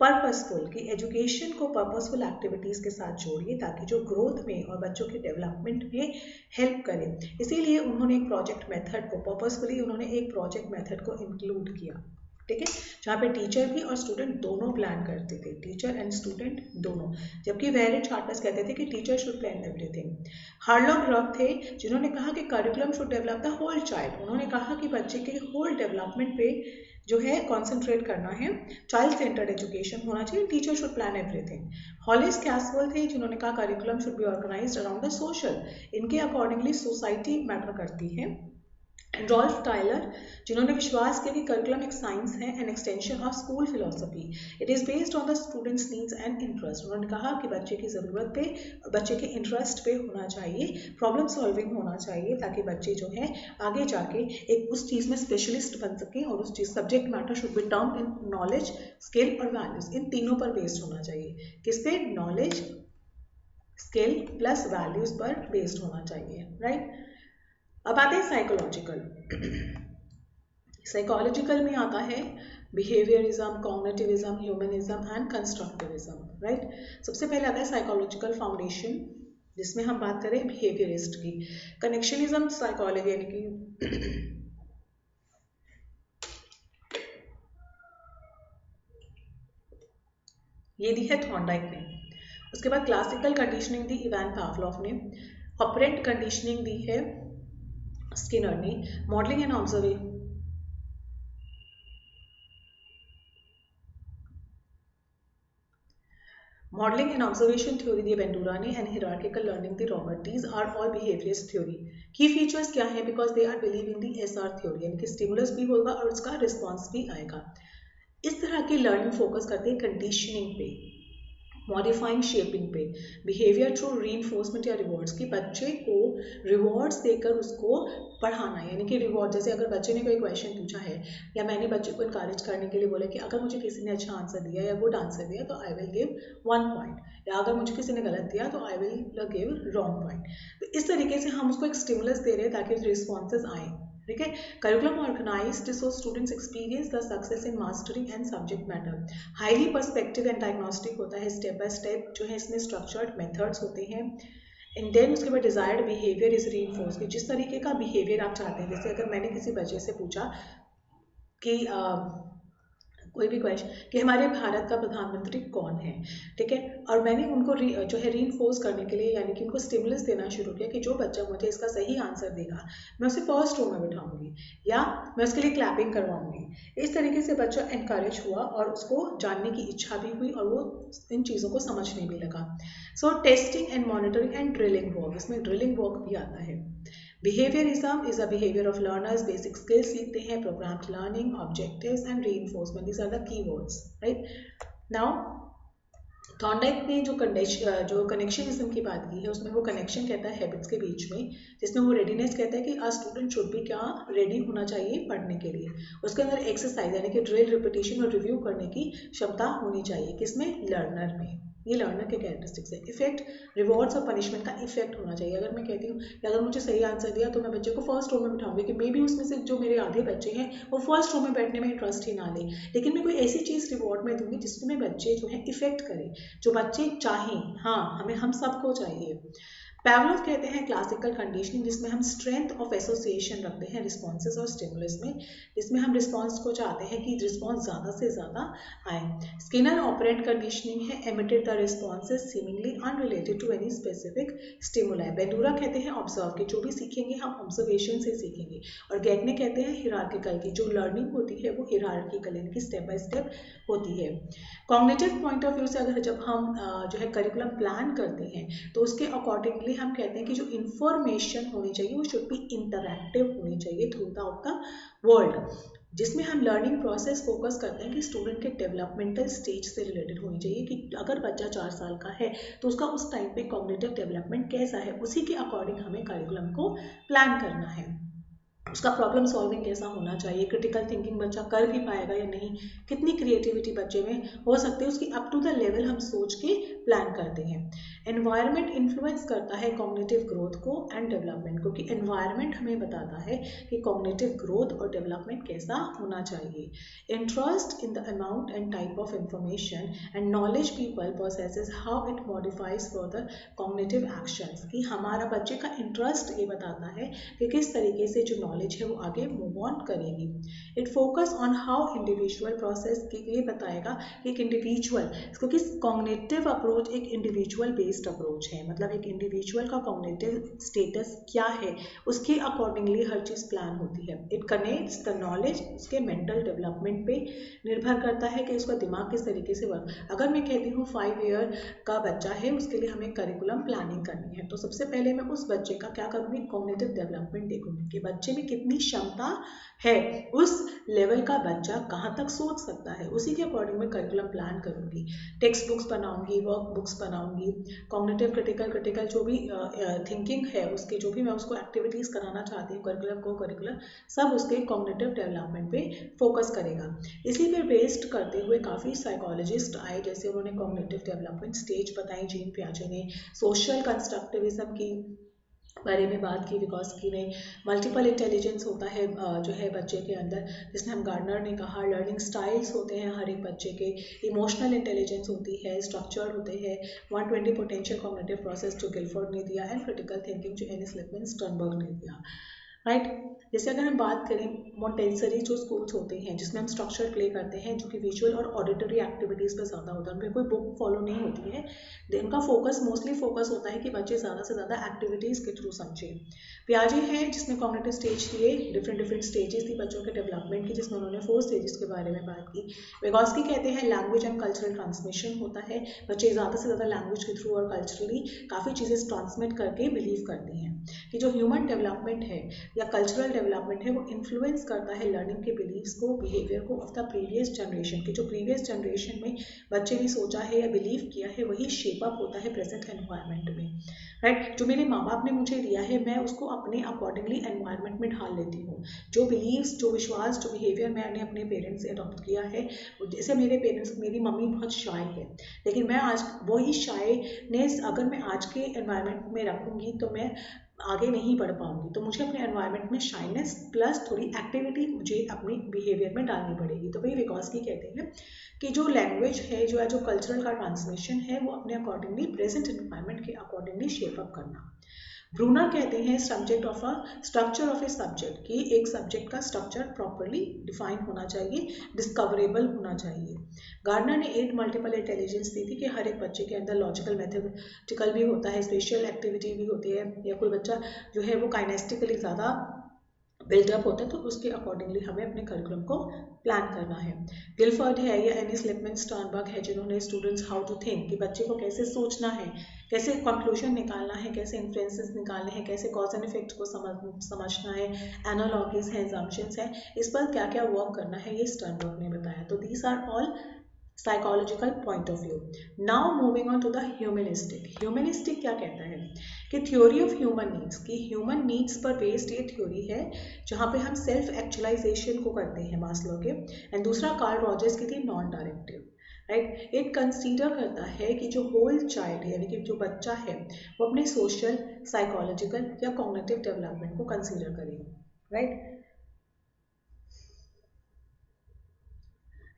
पर्पसफुल, कि एजुकेशन को पर्पसफुल एक्टिविटीज़ के साथ जोड़िए ताकि जो ग्रोथ में और बच्चों के डेवलपमेंट में हेल्प करे। इसीलिए उन्होंने एक प्रोजेक्ट मेथड को पर्पसफुली उन्होंने एक प्रोजेक्ट मेथड को इंक्लूड किया, ठीक है, जहाँ पे टीचर भी और स्टूडेंट दोनों प्लान करते थे, टीचर एंड स्टूडेंट दोनों। जबकि वेरेट चार्टर्स कहते थे कि टीचर शुड प्लान एवरीथिंग। हार्लो ग्रफ थे जिन्होंने कहा कि curriculum should develop the whole child, उन्होंने कहा कि बच्चे के होल डेवलपमेंट पे जो है कॉन्सेंट्रेट करना है, चाइल्ड सेंटर्ड एजुकेशन होना चाहिए, teacher should plan everything. Hollis Caswell थे जिन्होंने कहा curriculum should be organised around the social, इनके अकॉर्डिंगली सोसाइटी मैटर करती है। रॉल्फ टायलर जिन्होंने विश्वास किया कि करिकुलम एक साइंस है, an extension of school philosophy, it is based on the students needs and interest. उन्होंने कहा कि बच्चे की ज़रूरत पे, बच्चे के इंटरेस्ट पे होना चाहिए, प्रॉब्लम सॉल्विंग होना चाहिए, ताकि बच्चे जो है आगे जाके एक उस चीज़ में स्पेशलिस्ट बन सकें, और उस चीज़ subject matter should be termed in knowledge, skill और वैल्यूज, इन तीनों पर बेस्ड होना चाहिए। किस पे? नॉलेज, स्किल प्लस वैल्यूज पर बेस्ड होना चाहिए, राइट। अब आते हैं साइकोलॉजिकल। साइकोलॉजिकल में आता है behaviourism, cognitivism, humanism and constructivism, right. सबसे पहले आता है साइकोलॉजिकल फाउंडेशन, जिसमें हम बात करें बिहेवियरिस्ट की। कनेक्शनिज्म साइकोलॉजी यानी कि ये दी है थॉर्नडाइक ने। उसके बाद क्लासिकल कंडीशनिंग दी इवान पावलोव ने। ऑपरेंट कंडीशनिंग दी है स्किनर ने। Modelling and observation modelling and observation theory दी बेंडूरा ने, एंड हियरार्किकल लर्निंग दी Robert. These are all behaviourist theory. Key features क्या है? Because they are believe in the SR theory, यानी कि स्टिमुलस भी होगा और उसका रिस्पॉन्स भी आएगा। इस तरह की लर्निंग फोकस करते हैं कंडीशनिंग पे, मॉडिफाइंग शेपिंग पे, बिहेवियर थ्रू रीइंफोर्समेंट या रिवॉर्ड्स, की बच्चे को रिवॉर्ड्स देकर उसको पढ़ाना, यानी कि रिवॉर्ड, जैसे अगर बच्चे ने कोई क्वेश्चन पूछा है या मैंने बच्चे को इनकरेज करने के लिए बोला कि अगर मुझे किसी ने अच्छा आंसर दिया या गुड आंसर दिया तो आई विल गिव 1 पॉइंट, या अगर मुझे किसी ने गलत दिया तो I will give wrong point. तो इस तरीके से हम उसको एक स्टिमुलस दे रहे हैं ताकि रिस्पॉन्सेज आए। ठीक है। Curriculum organised so students experience the success in mastering and subject matter, highly perspective and diagnostic होता है, स्टेप बाय स्टेप जो है इसमें स्ट्रक्चर्ड मेथड्स होते हैं। एंड देन उसके बाद डिजायर्ड बिहेवियर इज रीइंफोर्स, कि जिस तरीके का बिहेवियर आप चाहते हैं, जैसे अगर मैंने किसी बच्चे से पूछा कि कोई भी क्वेश्चन कि हमारे भारत का प्रधानमंत्री कौन है, ठीक है, और मैंने उनको जो है रीइंफोर्स करने के लिए यानी कि उनको स्टिमुलस देना शुरू किया कि जो बच्चा मुझे इसका सही आंसर देगा मैं उसे फर्स्ट रो में बिठाऊंगी या मैं उसके लिए क्लैपिंग करवाऊंगी। इस तरीके से बच्चा एनकरेज हुआ और उसको जानने की इच्छा भी हुई और वो इन चीज़ों को समझने भी लगा। सो testing and monitoring and drilling work, इसमें ड्रिलिंग वर्क भी आता है। Behaviorism is a behavior of learners, basic skills सीखते हैं, programmed learning, objectives and reinforcement. These are the keywords, right? Now, Thorndike ने जो कनेक्शनिज्म की बात की है उसमें वो कनेक्शन कहता है हैबिट्स के बीच में, जिसमें वो रेडीनेस कहता है कि आ स्टूडेंट शुड भी क्या रेडी होना चाहिए पढ़ने के लिए। उसके अंदर एक्सरसाइज यानी कि ड्रिल, रिपीटिशन और रिव्यू करने की क्षमता होनी चाहिए, किसमें? लर्नर में। ये लर्नर के कैरेक्टरिस्टिक्स है। इफेक्ट, रिवॉर्ड्स और पनिशमेंट का इफेक्ट होना चाहिए। अगर मैं कहती हूँ कि अगर मुझे सही आंसर दिया तो मैं बच्चे को फर्स्ट रो में बिठाऊंगी, कि मे बी उसमें से जो मेरे आधे बच्चे हैं वो फर्स्ट रो में बैठने में इंटरेस्ट ही ना ले, लेकिन मैं कोई ऐसी चीज़ रिवॉर्ड में दूंगी जिसमें बच्चे जो है इफेक्ट करें, जो बच्चे चाहें। हाँ, हमें हम सबको चाहिए। पैवलोव कहते हैं क्लासिकल कंडीशनिंग, जिसमें हम स्ट्रेंथ ऑफ एसोसिएशन रखते हैं रिस्पॉन्सेज और स्टिमुलस में, जिसमें हम रिस्पॉन्स को चाहते हैं कि रिस्पॉन्स ज़्यादा से ज़्यादा आए। स्किनर ऑपरेंट कंडीशनिंग है imitate the responses seemingly unrelated to any specific stimuli. Bandura कहते हैं ऑब्जर्व, कि जो भी सीखेंगे हम ऑब्जर्वेशन से सीखेंगे। और गैगने कहते हैं हिरार्किकल, की जो लर्निंग होती है वो हिरार्किकल यानी कि स्टेप बाय स्टेप होती है। कॉग्निटिव पॉइंट ऑफ व्यू से अगर जब हम जो है करिकुलम प्लान करते हैं तो उसके अकॉर्डिंगली हम कहते हैं कि जो इंफॉर्मेशन होनी चाहिए वो शुड बी इंटरैक्टिव होनी चाहिए थ्रू आउट द वर्ल्ड, जिसमें हम लर्निंग प्रोसेस फोकस करते हैं कि स्टूडेंट के डेवलपमेंटल स्टेज से रिलेटेड होनी चाहिए, कि अगर बच्चा 4 साल का है तो उसका उस टाइम पे कॉग्निटिव डेवलपमेंट कैसा है, उसी के अकॉर्डिंग हमें करिकुलम को प्लान करना है। उसका प्रॉब्लम सॉल्विंग कैसा होना चाहिए, क्रिटिकल थिंकिंग बच्चा कर भी पाएगा या नहीं, कितनी क्रिएटिविटी बच्चे में हो सकती है, उसकी अप टू द लेवल हम सोच के प्लान करते हैं। एनवायरनमेंट इन्फ्लुएंस करता है कॉग्निटिव ग्रोथ को एंड डेवलपमेंट को, कि एनवायरनमेंट हमें बताता है कि कॉग्निटिव ग्रोथ और डेवलपमेंट कैसा होना चाहिए। Interest in the amount and type of information and knowledge people possesses how it modifies further cognitive actions, कि हमारा बच्चे का इंटरेस्ट ये बताता है कि किस तरीके से जो नॉलेज है वो आगे मूव ऑन करेगी। It focus on how individual process, ये बताएगा कि एक इंडिविजुअल, क्योंकि कॉग्निटिव अप्रोच एक इंडिविजुअल बेस्ड अप्रोच है, मतलब एक इंडिविजुअल का कॉग्निटिव स्टेटस क्या है उसके अकॉर्डिंगली हर चीज़ प्लान होती है। इट कनेक्ट्स द नॉलेज उसके मेंटल डेवलपमेंट पे निर्भर करता है कि उसका दिमाग किस तरीके से वर्क। अगर मैं कहती हूँ 5 ईयर का बच्चा है उसके लिए हमें करिकुलम प्लानिंग करनी है, तो सबसे पहले मैं उस बच्चे का क्या करूँगी, कॉग्निटिव डेवलपमेंट देखूंगी कि बच्चे में कितनी क्षमता है, उस लेवल का बच्चा कहाँ तक सोच सकता है, उसी के अकॉर्डिंग मैं करिकुलम प्लान करूँगी। टेक्स्ट बुक्स बनाऊंगी, वर्क बुक्स बनाऊंगी, कॉग्निटिव क्रिटिकल जो भी थिंकिंग है उसके जो भी मैं उसको एक्टिविटीज़ कराना चाहती हूँ करिकुलम सब उसके कॉग्निटिव डेवलपमेंट पे फोकस करेगा। इसी पे बेस्ड करते हुए काफ़ी साइकोलॉजिस्ट आए, जैसे उन्होंने कॉग्निटिव डेवलपमेंट स्टेज बताई, जीन पियाजे ने सोशल कंस्ट्रक्टिविज्म की बारे में बात की, विगोस्की ने मल्टीपल इंटेलिजेंस होता है जो है बच्चे के अंदर, जिसमें हम गार्डनर ने कहा लर्निंग स्टाइल्स होते हैं हर एक बच्चे के, इमोशनल इंटेलिजेंस होती है, स्ट्रक्चर होते हैं, 120 पोटेंशियल कॉग्निटिव प्रोसेस जो गिलफोर्ड ने दिया, एंड क्रिटिकल थिंकिंग जो एनिस लिपमैन स्टर्नबर्ग ने दिया, राइट। जैसे अगर हम बात करें मोंटेसरी जो स्कूल्स होते हैं जिसमें हम स्ट्रक्चर प्ले करते हैं, जो कि विजुअल और ऑडिटरी एक्टिविटीज़ पर ज़्यादा होता है, उनमें कोई बुक फॉलो नहीं होती है, उनका मोस्टली फोकस होता है कि बच्चे ज़्यादा से ज़्यादा एक्टिविटीज़ के थ्रू समझें। पियाजे है जिसमें कॉग्निटिव स्टेज दिए, डिफरेंट स्टेजेस थी बच्चों के डेवलपमेंट की, जिसमें उन्होंने 4 स्टेजेस के बारे में बात की। विगोस्की कहते हैं लैंग्वेज एंड कल्चरल ट्रांसमिशन होता है, बच्चे ज़्यादा से ज़्यादा लैंग्वेज के थ्रू और कल्चरली काफ़ी चीज़ें ट्रांसमिट करके बिलीव करते हैं कि जो ह्यूमन डेवलपमेंट है या कल्चरल डेवलपमेंट है वो इन्फ्लुएंस करता है लर्निंग के बिलीव्स को, बिहेवियर को ऑफ द प्रीवियस जनरेशन, की जो प्रीवियस जनरेशन में बच्चे ने सोचा है या बिलीव किया है वही शेप अप होता है प्रेजेंट एनवायरनमेंट में, राइट। जो मेरे माँ बाप ने मुझे दिया है मैं उसको अपने अकॉर्डिंगली एनवायरनमेंट में ढाल लेती हूँ, जो बिलीव्स, जो विश्वास, जो बिहेवियर मैंने अपने पेरेंट्स से अडॉप्ट किया है। जैसे मेरे पेरेंट्स, मेरी मम्मी बहुत शाय है, लेकिन मैं आज वही शायनेस अगर मैं आज के एनवायरनमेंट में रखूँगी तो मैं आगे नहीं बढ़ पाऊंगी। तो मुझे अपने एनवायरनमेंट में शाइनेस प्लस थोड़ी एक्टिविटी मुझे अपनी बिहेवियर में डालनी पड़ेगी। तो वही विगोस्की कहते हैं कि जो लैंग्वेज है, जो कल्चरल का ट्रांसमिशन है, वो अपने अकॉर्डिंगली प्रेजेंट एनवायरनमेंट के अकॉर्डिंगली शेप अप करना। ब्रूनर कहते हैं स्ट्रक्चर ऑफ ए सब्जेक्ट, कि एक सब्जेक्ट का स्ट्रक्चर प्रॉपरली डिफाइन होना चाहिए, डिस्कवरेबल होना चाहिए। गार्डनर ने 8 मल्टीपल इंटेलिजेंस दी थी कि हर एक बच्चे के अंदर लॉजिकल, मैथमेटिकल भी होता है, स्पेशल एक्टिविटी भी होती है, या कोई बच्चा जो है वो काइनेस्टिकली ज़्यादा बिल्डअप होता है, तो उसके अकॉर्डिंगली हमें अपने करिकुलम को प्लान करना है। गिलफर्ड है या एनिस लिपमैन स्टर्नबर्ग है जिन्होंने स्टूडेंट्स हाउ टू थिंक, कि बच्चे को कैसे सोचना है, कैसे कंक्लूजन निकालना है, कैसे इन्फ्लुएंसेस निकालने हैं, कैसे कॉज एंड इफेक्ट को समझना है, एनालॉजीज हैं, assumptions हैं, इस पर क्या क्या वर्क करना है, ये स्टर्नबर्ग ने बताया। तो these are all psychological point of view. Now moving on to the humanistic. Humanistic क्या कहता है कि थ्योरी ऑफ ह्यूमन नीड्स, कि ह्यूमन नीड्स पर बेस्ड ये थ्योरी है जहाँ पे हम सेल्फ एक्चुअलाइजेशन को करते हैं मास्लो के। एंड दूसरा कार्ल रॉजर्स की थी नॉन डायरेक्टिव, राइट। एक कंसीडर करता है कि जो होल चाइल्ड यानी कि जो बच्चा है वो अपने सोशल, साइकोलॉजिकल या कॉग्निटिव डेवलपमेंट को कंसीडर करे, right.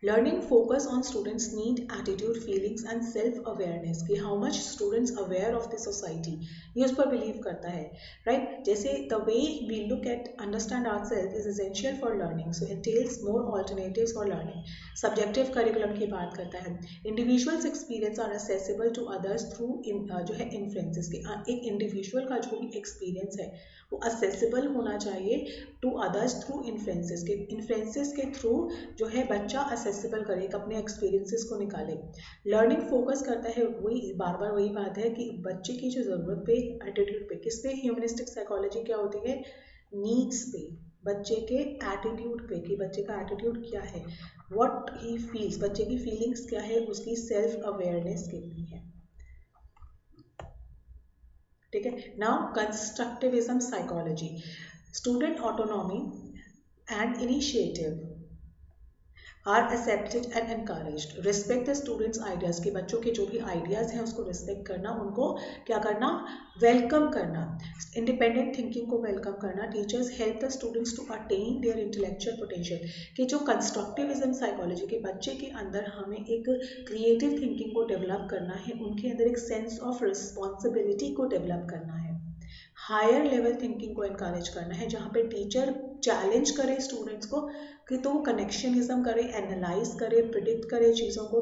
Learning focus on students' need, attitude, feelings and self-awareness, कि how much students aware of the society, ये उस पर बिलीव करता है, right? जैसे the way we look at, understand ourselves is essential for learning, so it entails more alternatives for learning. Subjective curriculum की बात करता है। Individuals' experience are accessible to others through जो है influences, कि एक individual का जो भी experience है वो accessible होना चाहिए to others through influences, के influences के थ्रू जो है बच्चा accessible करे, अपने experiences को निकाले। लर्निंग फोकस करता है, वही बार बार वही बात है कि बच्चे की जो ज़रूरत पे, एटीट्यूड पे, किस पे ह्यूमनिस्टिक साइकोलॉजी क्या होती है, नीड्स पे, बच्चे के एटीट्यूड पे, कि बच्चे का एटीट्यूड क्या है, व्हाट ही फील्स, बच्चे की फीलिंग्स क्या है, उसकी सेल्फ अवेयरनेस कितनी है, ठीक है। Now constructivism psychology, student autonomy and initiative are accepted and encouraged, respect the students ideas, के बच्चों के जो भी आइडियाज हैं उसको रिस्पेक्ट करना, उनको क्या करना, वेलकम करना, इंडिपेंडेंट थिंकिंग को वेलकम करना। Teachers help the students to attain their intellectual potential, कि जो कंस्ट्रक्टिविज्म साइकोलॉजी के बच्चे के अंदर हमें एक क्रिएटिव थिंकिंग को डेवलप करना है, उनके अंदर एक सेंस ऑफ रिस्पॉन्सिबिलिटी को डेवलप करना है, हायर लेवल थिंकिंग को इनकरेज करना है, जहाँ पे टीचर चैलेंज करे स्टूडेंट्स को कि तो वो कनेक्शनिज्म करे, एनालाइज करे, प्रिडिक्ट करे चीज़ों को।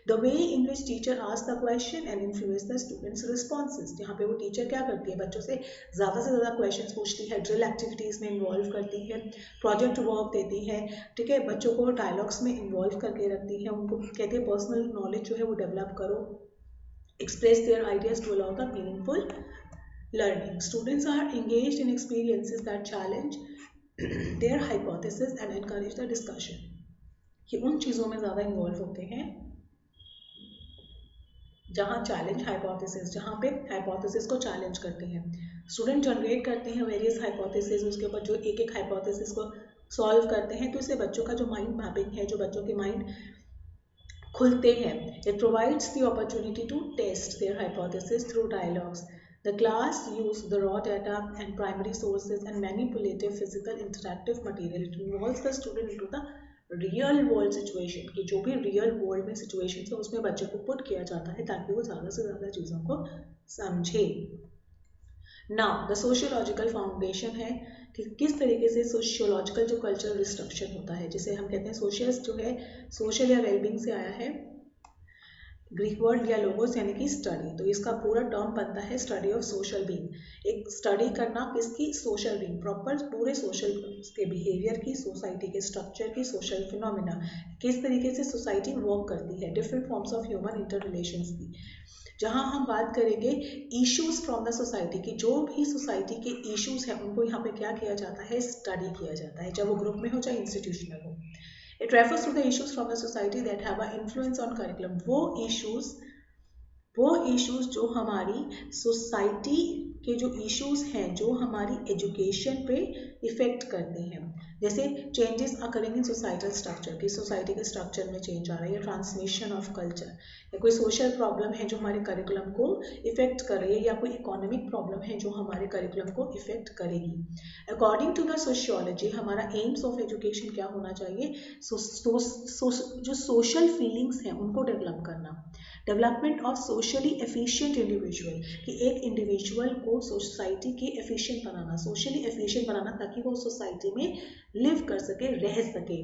The way in which teacher ask the question and influence the students responses, जहाँ पे वो टीचर क्या करती है, बच्चों से ज़्यादा क्वेश्चन पूछती है, ड्रिल एक्टिविटीज़ में इन्वॉल्व करती है, प्रोजेक्ट वर्क देती है, ठीक है, बच्चों को डायलॉग्स में इन्वॉल्व करके रखती है, उनको कहती है पर्सनल नॉलेज जो है वो डेवलप करो, express their ideas to allow the meaningful learning. Students are engaged in experiences that challenge their hypothesis and encourage the discussion. कि उन चीज़ों में ज़्यादा इन्वॉल्व होते हैं जहाँ चैलेंज हाइपोथेसिस, जहाँ पे हाइपोथेसिस को चैलेंज करते हैं। स्टूडेंट जनरेट करते हैं वेरियस हाइपोथेसिस, उसके ऊपर जो एक एक हाइपोथेसिस को सॉल्व करते हैं, तो इससे बच्चों का जो माइंड मैपिंग है, जो बच्चों के माइंड खुलते हैं। It provides the opportunity to test their hypothesis through dialogues. The class used the raw data and primary sources and manipulative physical interactive material. It involves the student into the real world situation, कि जो भी real world में situation है उसमें बच्चे को put किया जाता है ताकि वो ज़्यादा से ज़्यादा चीज़ों को समझे। Now the sociological foundation है कि किस तरीके से सोशियोलॉजिकल जो कल्चरल डिस्ट्रक्शन होता है, जिसे हम कहते हैं सोशियस, जो है सोशल या वेलबींग से आया है, ग्रीक वर्ड या लोगोस यानी कि स्टडी। तो इसका पूरा टर्म बनता है स्टडी ऑफ सोशल बीइंग, एक स्टडी करना किसकी, सोशल बीइंग, प्रॉपर पूरे सोशल के बिहेवियर की, सोसाइटी के स्ट्रक्चर की, सोशल फिनोमिना, किस तरीके से सोसाइटी वर्क करती है, different forms of human inter relations की, जहाँ हम बात करेंगे इश्यूज फ्रॉम द सोसाइटी की, जो भी सोसाइटी के इश्यूज हैं उनको यहाँ पे क्या किया जाता है, स्टडी किया जाता है, चाहे वो ग्रुप में हो चाहे इंस्टीट्यूशनल हो। It refers to the issues from the society that have an influence on curriculum. वो issues जो हमारी सोसाइटी के जो इश्यूज हैं जो हमारी एजुकेशन पे इफेक्ट करते हैं, जैसे changes occurring in societal structure, कि सोसाइटी के स्ट्रक्चर में चेंज आ रहा है, या ट्रांसमिशन ऑफ कल्चर, या कोई सोशल प्रॉब्लम है जो हमारे करिकुलम को इफेक्ट कर रही है, या कोई इकोनॉमिक प्रॉब्लम है जो हमारे करिकुलम को इफेक्ट करेगी। अकॉर्डिंग टू द सोशियोलॉजी हमारा एम्स ऑफ एजुकेशन क्या होना चाहिए? जो सोशल फीलिंग्स हैं उनको डेवलप करना, development of socially efficient individual, कि एक इंडिविजुअल को सोसाइटी की एफिशिएंट बनाना, सोशली एफिशिएंट बनाना, ताकि वो सोसाइटी में लिव कर सके, रह सके।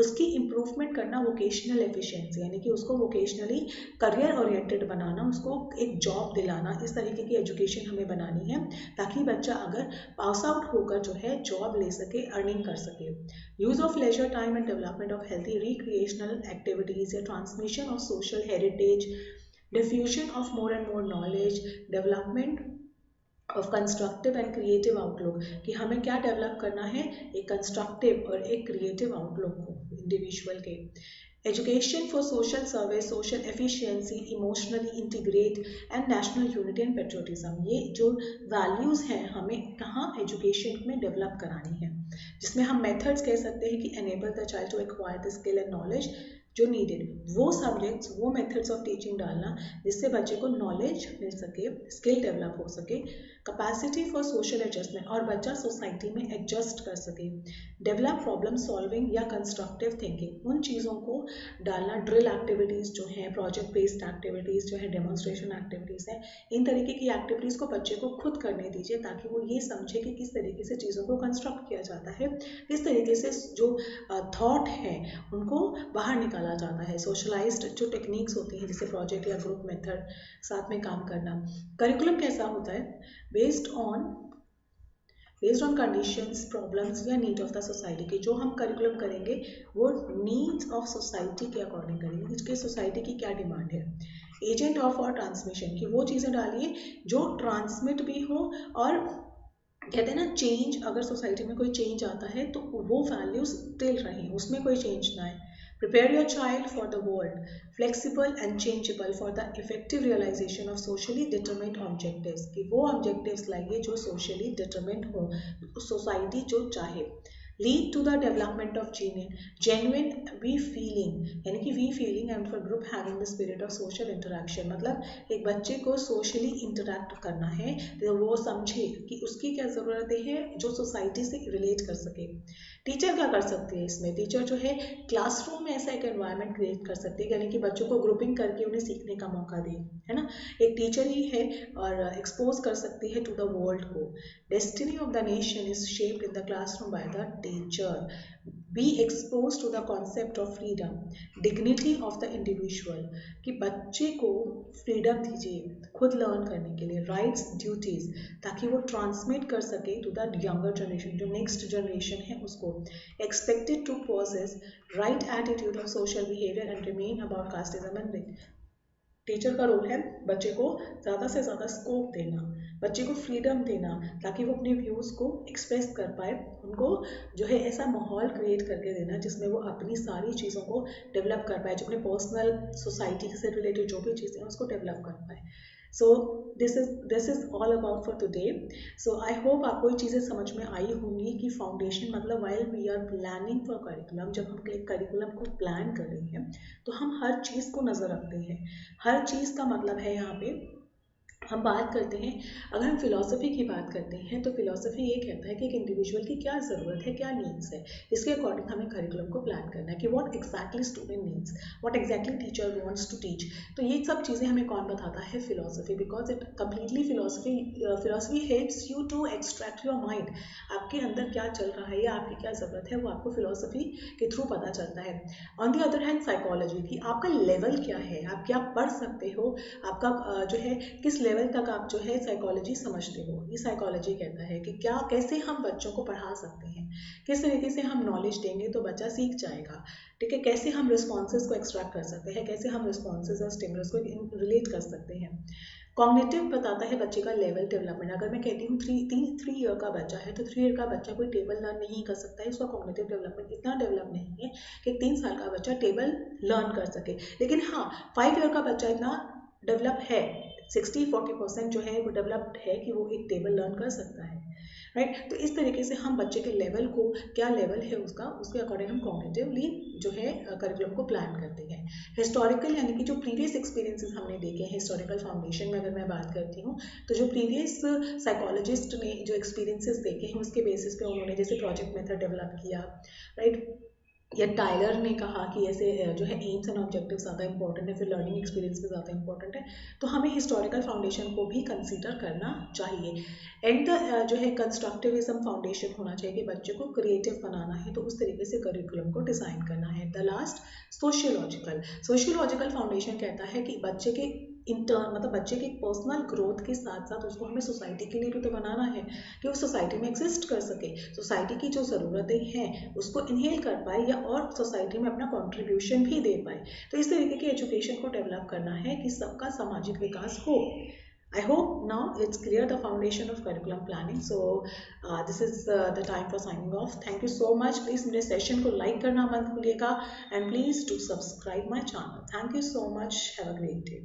उसकी इम्प्रूवमेंट करना वोकेशनल एफिशिएंसी, यानी कि उसको वोकेशनली करियर ओरिएंटेड बनाना, उसको एक जॉब दिलाना, इस तरीके की एजुकेशन हमें बनानी है ताकि बच्चा अगर पास आउट होकर जो है जॉब ले सके, अर्निंग कर सके। Use of leisure time and development of healthy recreational activities, या transmission of social heritage, diffusion of more and more knowledge, development of constructive and creative outlook, कि हमें क्या डेवलप करना है, एक कंस्ट्रक्टिव और एक क्रिएटिव आउटलुक को इंडिविजुअल के। Education for social service, social efficiency, emotionally integrate and national unity and patriotism, ये जो वैल्यूज़ हैं हमें कहाँ एजुकेशन में डेवलप करानी है, जिसमें हम मेथड्स कह सकते हैं कि enable the child to acquire the skill and knowledge जो नीडेड, वो सब्जेक्ट्स, वो मेथड्स ऑफ टीचिंग डालना जिससे बच्चे को नॉलेज मिल सके, स्किल डेवलप हो सके, कैपेसिटी फॉर सोशल एडजस्टमेंट, और बच्चा सोसाइटी में एडजस्ट कर सके, डेवलप प्रॉब्लम सॉल्विंग या कंस्ट्रक्टिव थिंकिंग, उन चीज़ों को डालना। ड्रिल एक्टिविटीज़ जो हैं, प्रोजेक्ट बेस्ड एक्टिविटीज़ जो है, डेमोन्स्ट्रेशन एक्टिविटीज़ हैं, इन तरीके की एक्टिविटीज़ को बच्चे को खुद करने दीजिए ताकि वो ये समझे कि किस तरीके से चीज़ों को कंस्ट्रक्ट किया जाता है, किस तरीके से जो थॉट है उनको बाहर निकाला जाता है। सोशलाइज्ड जो टेक्निक्स होती हैं जैसे प्रोजेक्ट या ग्रुप मेथड, साथ में काम करना। करिकुलम कैसा होता है? बेस्ड ऑन कंडीशंस, प्रॉब्लम्स या नीड ऑफ द सोसाइटी, की जो हम करिकुलम करेंगे वो नीड्स ऑफ सोसाइटी के अकॉर्डिंग करेंगे, कि सोसाइटी की क्या डिमांड है। एजेंट ऑफ और ट्रांसमिशन, की वो चीज़ें डालिए जो ट्रांसमिट भी हो, और कहते हैं ना चेंज, अगर सोसाइटी में कोई चेंज आता है तो वो वैल्यूज स्टिल रहें, उसमें कोई चेंज ना आए। Prepare your child for the world, flexible and changeable for the effective realization of socially determined objectives, कि वो objectives लाइए जो socially determined हो, सोसाइटी जो चाहे। Lead to the development of genuine we feeling, यानी कि we feeling and for group having the spirit of social interaction, मतलब एक बच्चे को socially interact करना है तो वो समझे कि उसकी क्या ज़रूरतें हैं जो सोसाइटी से रिलेट कर सके। टीचर क्या कर सकती है इसमें? टीचर जो है क्लासरूम में ऐसा एक एनवायरनमेंट क्रिएट कर सकती है, यानी कि बच्चों को ग्रुपिंग करके उन्हें सीखने का मौका दे, है ना। एक टीचर ही है और एक्सपोज कर सकती है टू द वर्ल्ड को। Destiny of the nation is shaped in the classroom by the teacher. Be expose to the concept of freedom, dignity of the individual, कि बच्चे को फ्रीडम दीजिए खुद लर्न करने के लिए, राइट्स, ड्यूटीज, ताकि वो ट्रांसमिट कर सके टू द यंगर जनरेशन, जो नेक्स्ट जनरेशन है उसको। Expected to possess right attitude of social behaviour and remain about casteism and. Teacher का रोल है बच्चे को ज़्यादा से ज़्यादा स्कोप देना, बच्चे को फ्रीडम देना ताकि वो अपने व्यूज़ को एक्सप्रेस कर पाए, उनको जो है ऐसा माहौल क्रिएट करके देना जिसमें वो अपनी सारी चीज़ों को डेवलप कर पाए, जो अपने पर्सनल सोसाइटी से रिलेटेड जो भी चीज़ें हैं उसको डेवलप कर पाए। So this is all about for today. So I hope आपको ये चीज़ें समझ में आई होंगी कि फाउंडेशन मतलब while we are planning for curriculum, जब हम एक करिकुलम को प्लान कर रहे हैं तो हम हर चीज़ को नज़र रखते हैं। हर चीज़ का मतलब है यहाँ पे हम बात करते हैं, अगर हम फिलॉसफी की बात करते हैं तो फिलॉसफी ये कहता है कि एक इंडिविजुअल की क्या ज़रूरत है, क्या नीड्स है, इसके अकॉर्डिंग हमें करिकुलम को प्लान करना है कि what exactly student needs, what exactly teacher wants to teach. तो ये सब चीज़ें हमें कौन बताता है? Philosophy, because it completely philosophy helps you to extract your mind. आपके अंदर क्या चल रहा है या आपकी क्या ज़रूरत है वो आपको फिलॉसफी के थ्रू पता चलता है। On the other hand psychology, की आपका लेवल क्या है, आप क्या पढ़ सकते हो, आपका जो है किस लेवल तक आप जो है साइकोलॉजी समझते हो, ये साइकोलॉजी कहता है कि क्या कैसे हम बच्चों को पढ़ा सकते हैं, किस तरीके से हम नॉलेज देंगे तो बच्चा सीख जाएगा, ठीक है। कैसे हम रिस्पॉन्सेज को एक्सट्रैक्ट कर सकते हैं, कैसे हम रिस्पॉन्सेज और स्टिमुलस को रिलेट कर सकते हैं। कॉग्निटिव बताता है बच्चे का लेवल डेवलपमेंट। अगर मैं कहती हूँ 3 ईयर का बच्चा है तो 3 ईयर का बच्चा कोई टेबल लर्न नहीं कर सकता है, उसका कॉग्निटिव डेवलपमेंट इतना डेवलप नहीं है कि 3 साल का बच्चा टेबल लर्न कर सके। लेकिन हाँ, 5 ईयर का बच्चा इतना डेवलप है, 60-40% जो है वो डेवलप्ड है कि वो एक टेबल लर्न कर सकता है, राइट। तो इस तरीके से हम बच्चे के लेवल को, क्या लेवल है उसका, उसके अकॉर्डिंग हम कॉग्निटिवली जो है करिकुलम को प्लान करते हैं। हिस्टोरिकल यानी कि जो प्रीवियस एक्सपीरियंसेस हमने देखे हैं, हिस्टोरिकल फाउंडेशन में अगर मैं बात करती हूँ तो जो प्रीवियस साइकोलॉजिस्ट ने जो एक्सपीरियंसेस देखे हैं उसके बेसिस पे उन्होंने जैसे प्रोजेक्ट मेथड डेवलप किया, राइट, या टाइलर ने कहा कि ऐसे जो है एम्स एंड ऑब्जेक्टिव ज़्यादा इंपॉर्टेंट है, फिर लर्निंग एक्सपीरियंस भी ज़्यादा इंपॉर्टेंट है, तो हमें हिस्टोरिकल फाउंडेशन को भी कंसीडर करना चाहिए। एंड जो है कंस्ट्रक्टिविज्म फाउंडेशन होना चाहिए कि बच्चे को क्रिएटिव बनाना है तो उस तरीके से करिकुलम को डिज़ाइन करना है। द लास्ट सोशियोलॉजिकल फाउंडेशन कहता है कि बच्चे के इंटर्न मतलब बच्चे के पर्सनल ग्रोथ के साथ साथ उसको हमें सोसाइटी के लिए भी तो बनाना है कि वो सोसाइटी में एग्जिस्ट कर सके, सोसाइटी की जो ज़रूरतें हैं उसको इनहेल कर पाए या और सोसाइटी में अपना कंट्रीब्यूशन भी दे पाए। तो इस तरीके की एजुकेशन को डेवलप करना है कि सबका सामाजिक विकास हो। I hope now it's clear the foundation of curriculum planning. So this is the time for signing off. Thank you so much. Please मेरे सेशन को लाइक करना मत भूलिएगा and please do subscribe my channel. Thank you so much. Have a great day.